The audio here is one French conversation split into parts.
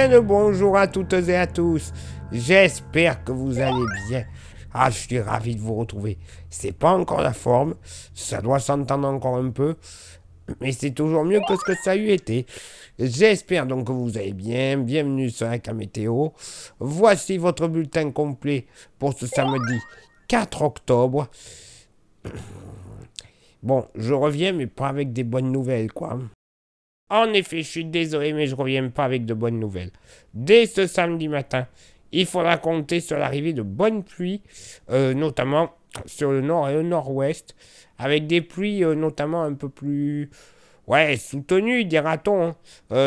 bien le bonjour à toutes et à tous. J'espère que vous allez bien. Ah, je suis ravi de vous retrouver. C'est pas encore la forme, ça doit s'entendre encore un peu, mais c'est toujours mieux que ce que ça a eu été. J'espère donc que vous allez bien. Bienvenue sur la météo. Voici votre bulletin complet pour ce samedi 4 octobre. Bon, je reviens, mais pas avec des bonnes nouvelles, quoi. En effet, je suis désolé, mais je reviens pas avec de bonnes nouvelles. Dès ce samedi matin, il faudra compter sur l'arrivée de bonnes pluies, notamment sur le nord et le nord-ouest, avec des pluies notamment un peu plus soutenues, dira-t-on,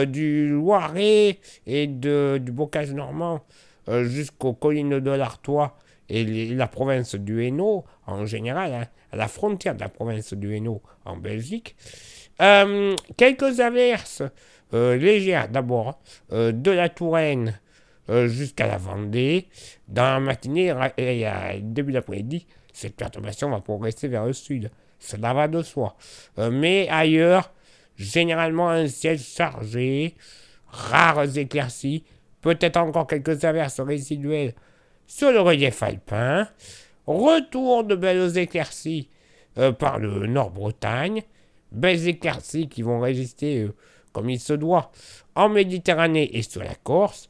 du Loiret et du Bocage normand jusqu'aux collines de l'Artois et la province du Hainaut en général, hein, à la frontière de la province du Hainaut en Belgique. Quelques averses légères d'abord, de la Touraine jusqu'à la Vendée. Dans la matinée et à début d'après-midi, cette perturbation va progresser vers le sud. Cela va de soi. Mais ailleurs, généralement un ciel chargé, rares éclaircies, peut-être encore quelques averses résiduelles sur le relief alpin. Retour de belles éclaircies par le Nord-Bretagne. Belles éclaircies qui vont résister comme il se doit en Méditerranée et sur la Corse.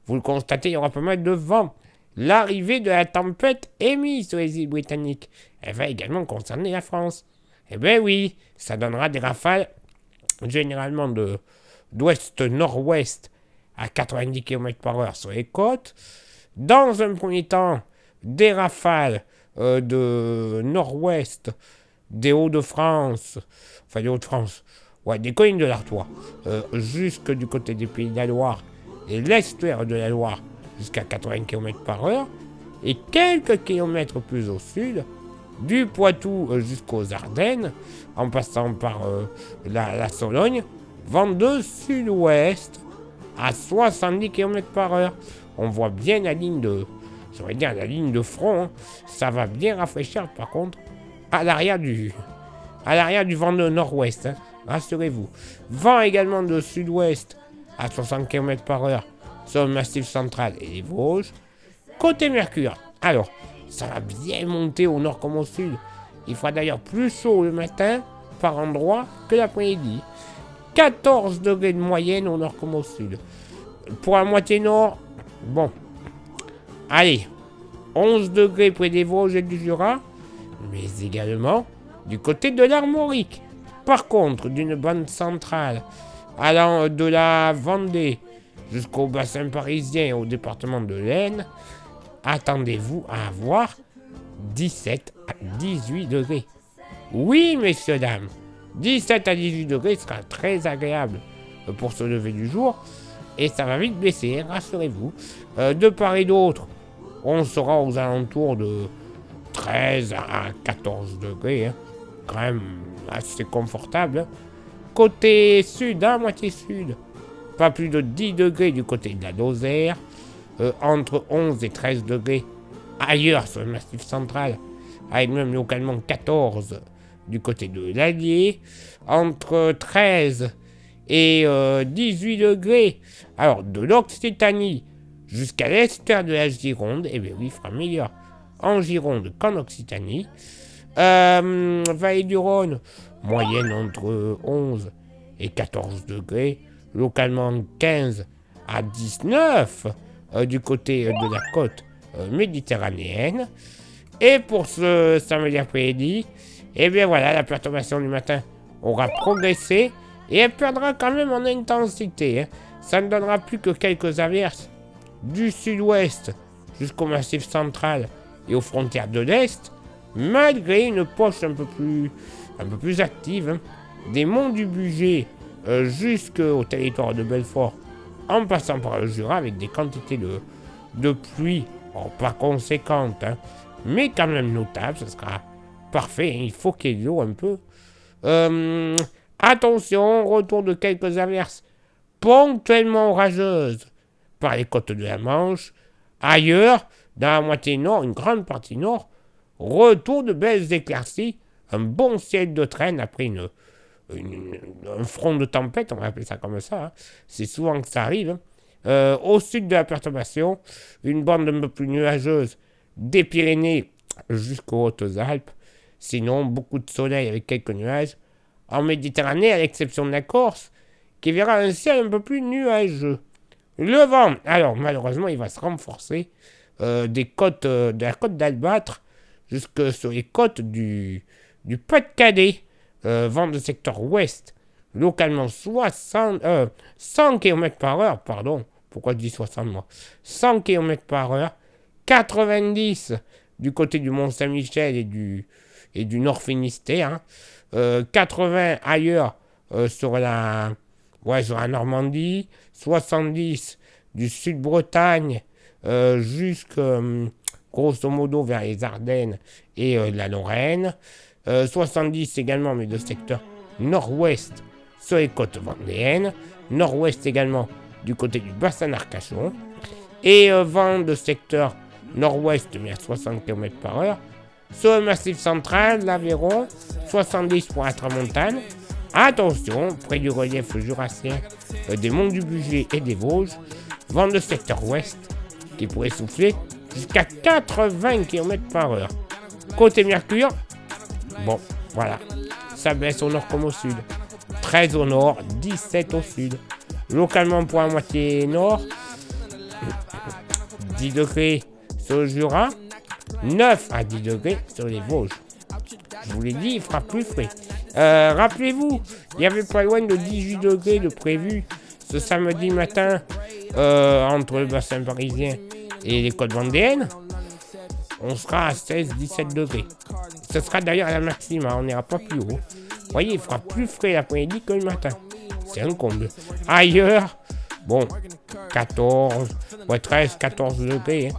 Vous le constatez, il y aura pas mal de vent. L'arrivée de la tempête Amy sur les îles britanniques, elle va également concerner la France. Eh bien oui, ça donnera des rafales généralement d'ouest-nord-ouest à 90 km/h sur les côtes. Dans un premier temps, des rafales de nord-ouest des Hauts-de-France, des collines de l'Artois, jusque du côté des Pays de la Loire et l'estuaire de la Loire jusqu'à 80 km/h, et quelques kilomètres plus au sud, du Poitou jusqu'aux Ardennes, en passant par la Sologne, vent de sud-ouest à 70 km/h. On voit bien la ligne de front, hein. Ça va bien rafraîchir par contre à l'arrière du vent de nord-ouest, hein, rassurez-vous. Vent également de sud-ouest à 60 km/h sur le massif central et les Vosges. Côté Mercure, alors, ça va bien monter au nord comme au sud. Il fera d'ailleurs plus chaud le matin par endroit que l'après-midi. 14 degrés de moyenne au nord comme au sud. Pour la moitié nord, bon, allez, 11 degrés près des Vosges et du Jura, mais également du côté de l'Armorique. Par contre, d'une bande centrale allant de la Vendée jusqu'au bassin parisien et au département de l'Aisne, attendez-vous à avoir 17 à 18 degrés. Oui, messieurs, dames, 17 à 18 degrés sera très agréable pour se lever du jour, et ça va vite baisser, rassurez-vous. De part et d'autre, on sera aux alentours de 13 à 14 degrés, hein. Quand même assez confortable. Côté sud, à moitié sud, pas plus de 10 degrés du côté de la Lozère, entre 11 et 13 degrés ailleurs sur le massif central, avec même localement 14 du côté de l'Allier, entre 13 et 18 degrés, alors de l'Occitanie jusqu'à l'estuaire de la Gironde, et bien oui, il fera meilleur en Gironde qu'en Occitanie. Vallée du Rhône, moyenne entre 11 et 14 degrés, localement 15 à 19 du côté de la côte méditerranéenne. Et pour ce samedi après-midi, et bien voilà, la perturbation du matin aura progressé et elle perdra quand même en intensité, hein. Ça ne donnera plus que quelques averses du sud-ouest jusqu'au massif central et aux frontières de l'Est, malgré une poche un peu plus active, hein, des monts du Bugey jusqu'au territoire de Belfort, en passant par le Jura, avec des quantités de pluie, pas conséquentes, hein, mais quand même notables. Ça sera parfait, hein, il faut qu'il y ait de l'eau un peu. Attention, retour de quelques averses ponctuellement orageuses par les côtes de la Manche. Ailleurs, dans la moitié nord, une grande partie nord, retour de belles éclaircies, un bon ciel de traîne après un front de tempête, on va appeler ça comme ça, hein. C'est souvent que ça arrive, hein. Au sud de la perturbation, une bande un peu plus nuageuse des Pyrénées jusqu'aux Hautes-Alpes. Sinon, beaucoup de soleil avec quelques nuages. En Méditerranée, à l'exception de la Corse, qui verra un ciel un peu plus nuageux. Le vent, alors malheureusement, il va se renforcer des côtes, de la côte d'Albâtre jusque sur les côtes du Pas-de-Calais. Vent de secteur ouest, localement 100 km/h, pardon, pourquoi je dis 60 moi 100 km/h, 90 du côté du Mont-Saint-Michel et du Nord Finistère, 80 ailleurs sur la Normandie, 70 du Sud-Bretagne jusque grosso modo vers les Ardennes et la Lorraine, 70 également mais de secteur nord-ouest sur les côtes vendéennes, nord-ouest également du côté du bassin d'Arcachon, et vent de secteur nord-ouest mais à 60 km/h sur le massif central, l'Aveyron, 70 pour la Tramontane. Attention, près du relief jurassien des monts du Bugey et des Vosges, vent de secteur ouest qui pourrait souffler jusqu'à 80 km/h. Côté Mercure, bon, voilà, ça baisse au nord comme au sud. 13 au nord, 17 au sud. Localement pour la moitié nord, 10 degrés sur le Jura, 9 à 10 degrés sur les Vosges. Je vous l'ai dit, il fera plus frais. Rappelez-vous, il y avait pas loin de 18 degrés de prévu ce samedi matin entre le bassin parisien et les côtes vendéennes. On sera à 16-17 degrés. Ce sera d'ailleurs à la maxima, on n'ira pas plus haut. Vous voyez, il fera plus frais l'après-midi que le matin. C'est un comble. Ailleurs, bon, 13-14 degrés. Hein.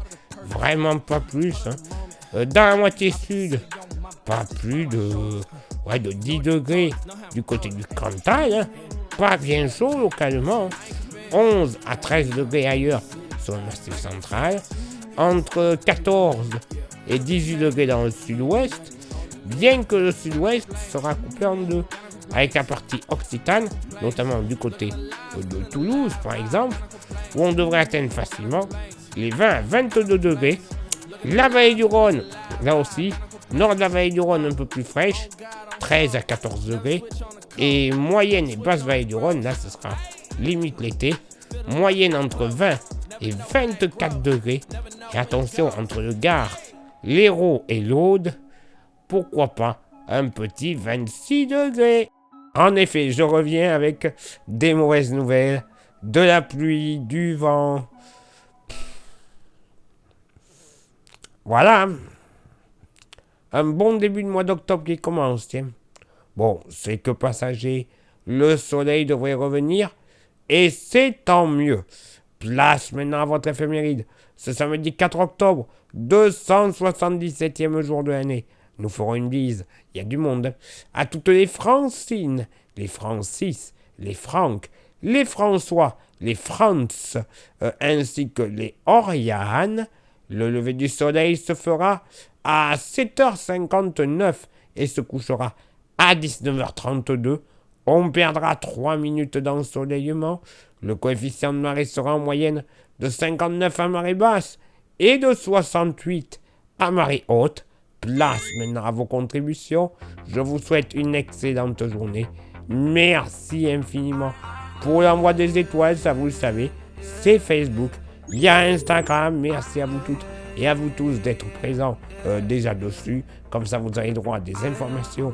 Vraiment pas plus. Hein. Dans la moitié sud, pas plus de 10 degrés du côté du Cantal. Hein. Pas bien chaud localement. 11 à 13 degrés ailleurs sur le massif central. Entre 14 et 18 degrés dans le sud-ouest, bien que le sud-ouest sera coupé en deux, avec la partie occitane, notamment du côté de Toulouse par exemple, où on devrait atteindre facilement les 20 à 22 degrés. La vallée du Rhône, là aussi, nord de la vallée du Rhône un peu plus fraîche, 13 à 14 degrés, et moyenne et basse vallée du Rhône, là ce sera limite l'été, moyenne entre 20 et 24 degrés, et attention, entre le Gard, l'Hérault et l'Aude, pourquoi pas un petit 26 degrés. En effet, je reviens avec des mauvaises nouvelles, de la pluie, du vent. Voilà, un bon début de mois d'octobre qui commence, tiens. Bon, c'est que passager, le soleil devrait revenir, et c'est tant mieux. Place maintenant à votre éphéméride. Ce samedi 4 octobre, 277e jour de l'année. Nous ferons une bise, il y a du monde. À toutes les Francines, les Francis, les Franck, les François, les Franz, ainsi que les Oriane. Le lever du soleil se fera à 7h59 et se couchera à 19h32. On perdra 3 minutes d'ensoleillement. Le coefficient de marée sera en moyenne de 59 à marée basse et de 68 à marée haute. Place maintenant à vos contributions. Je vous souhaite une excellente journée. Merci infiniment pour l'envoi des étoiles, ça vous le savez, c'est Facebook. Il y a Instagram, merci à vous toutes et à vous tous d'être présents déjà dessus. Comme ça, vous avez droit à des informations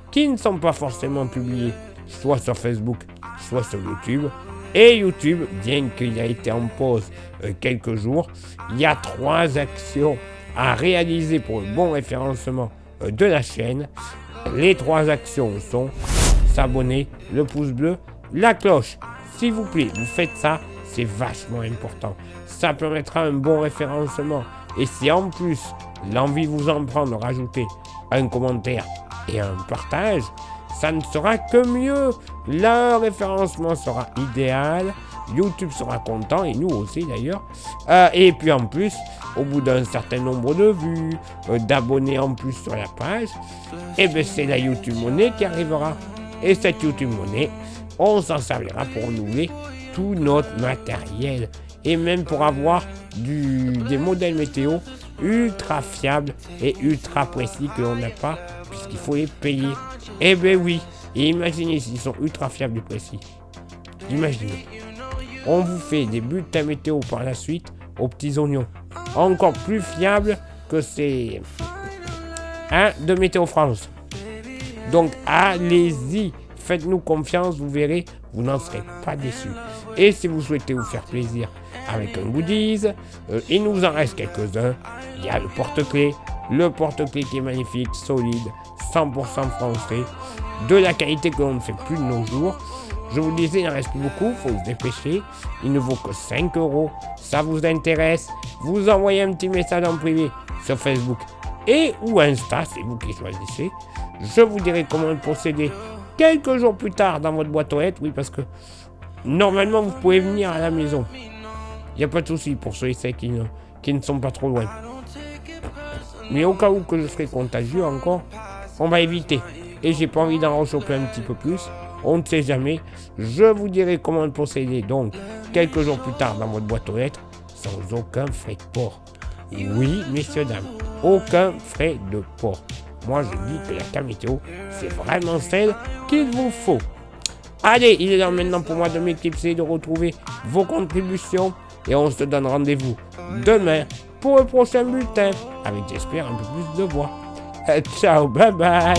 qui ne sont pas forcément publiées, soit sur Facebook, soit sur YouTube. Et YouTube, bien qu'il ait été en pause quelques jours, il y a 3 actions à réaliser pour le bon référencement de la chaîne. Les 3 actions sont s'abonner, le pouce bleu, la cloche. S'il vous plaît, vous faites ça, c'est vachement important. Ça permettra un bon référencement. Et si en plus l'envie vous en prend de rajouter un commentaire et un partage, ça ne sera que mieux. Le référencement sera idéal. YouTube sera content et nous aussi d'ailleurs. Et puis en plus, au bout d'un certain nombre de vues, d'abonnés en plus sur la page, et bien c'est la YouTube Money qui arrivera. Et cette YouTube Money, on s'en servira pour renouveler tout notre matériel. Et même pour avoir des modèles météo ultra fiables et ultra précis que l'on n'a pas, puisqu'il faut les payer. Eh ben oui, et imaginez s'ils sont ultra fiables et précis. Imaginez. On vous fait des bulletins météo par la suite aux petits oignons. Encore plus fiables que ces de Météo France. Donc allez-y, faites-nous confiance, vous verrez, vous n'en serez pas déçus. Et si vous souhaitez vous faire plaisir avec un goodies, il nous en reste quelques-uns. Il y a le porte-clés qui est magnifique, solide, 100% français, de la qualité que l'on ne fait plus de nos jours. Je vous disais, il en reste plus beaucoup, il faut se dépêcher. Il ne vaut que 5 €. Ça vous intéresse, vous envoyez un petit message en privé sur Facebook et ou Insta, c'est vous qui choisissez. Je vous dirai comment le procéder quelques jours plus tard dans votre boîte aux lettres. Oui, parce que normalement, vous pouvez venir à la maison. Il n'y a pas de souci pour ceux et celles qui ne sont pas trop loin. Mais au cas où que je serai contagieux encore, on va éviter. Et j'ai pas envie d'en rechoper un petit peu plus. On ne sait jamais. Je vous dirai comment le procéder donc quelques jours plus tard dans votre boîte aux lettres sans aucun frais de port. Oui, messieurs, dames, aucun frais de port. Moi, je dis que la carte météo, c'est vraiment celle qu'il vous faut. Allez, il est là maintenant pour moi de m'éclipser et de retrouver vos contributions. Et on se donne rendez-vous demain pour le prochain bulletin, avec j'espère un peu plus de voix. Ciao, bye bye.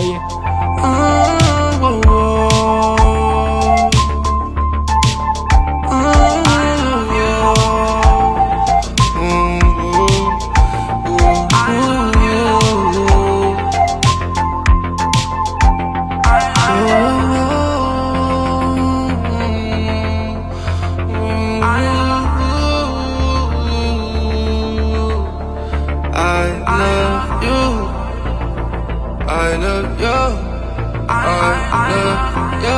I love you.